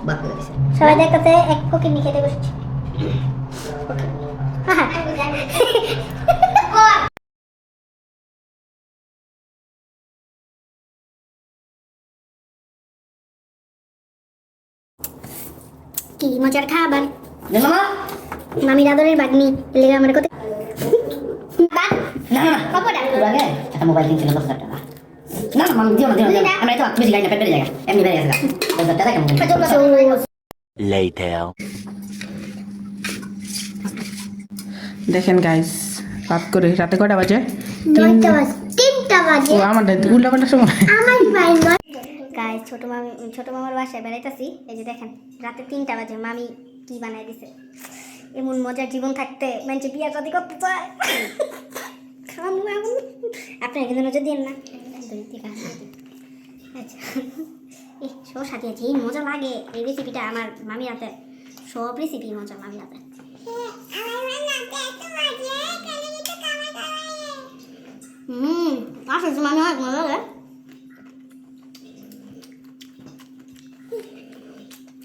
বাদ করে দিছে। সবাই দেখতেছে এক ফকির নিয়ে খেতে বসেছে। কি মজার খাবার। মামা মামির আদরের বাগনি লেগে আমার কথা না না না বাবাটা তোর আগে একটা মোবাইল কিনছিল 10,000 টাকা। না না মামা দিও না আমরা তো বেশি গাড়ি না পেটে জায়গা এমনি বেড়ে গেছে 10,000 টাকা কেমন Later. দেখেন গাইস রাত করে রাতে কয়টা বাজে? 9টা বাজে 3টা বাজে ও আমার উল্টাপাল্টা সময়। আমার ভাই গাইস ছোট মামার বাসায় বেড়াইতাছি। এই যে দেখেন রাতে 3টা বাজে মামি কি বানাই দিছে। এমন মজার জীবন থাকতে মানুষ বিয়া শাদী করতে চায়। খামু এমন আপনার কিন্তু নজর দিন না। আচ্ছা এই শসা দিয়েছে এই মজা লাগে। এই রেসিপিটা আমার মামি হাতে সব রেসিপি মজা মামি হাতে। আসলে মামি অনেক মজা লাগে।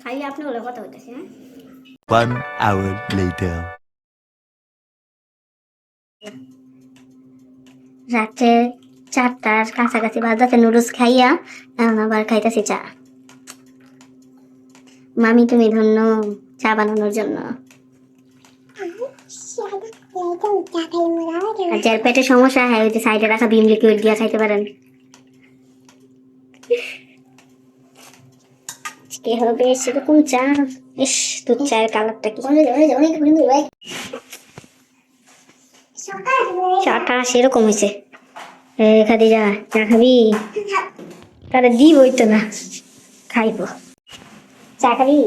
খাইলে আপনি হলে কথা হইতেছে। হ্যাঁ 1 hour later. রাত্রে 4টার কাছাকাছি বাজাতে নুডলস খাইয়া এখন আবার খাইতেছি চা। মামি তুমি ধন্য চা বানানোর জন্য। আর যার পেটে সমস্যা হয় ওই যে সাইডে রাখা বিম লিকুইড দিয়া খাইতে পারেন। কে হবে সেরকম চা। ইস দুধ চায়ের কালারটা কি চাটা সেরকম হয়েছে। খাদিজা চা খাবি? তাহলে দিবই তো না খাইব। চা খাবি?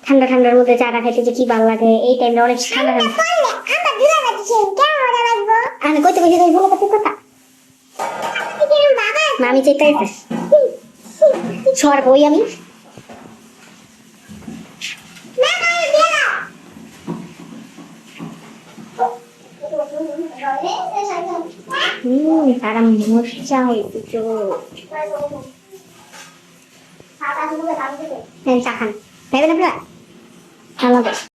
ঠান্ডা ঠান্ডার মধ্যে চাটা খাইতে যে কি ভালো লাগে। এই টাইমে অনেক ঠান্ডা ঠান্ডা। আমি কইতে কইতে বলে কথা মামি চেতাইছে সর কই আমি তারা মশা হয়েছে চা খান খাইবেন আপনারা?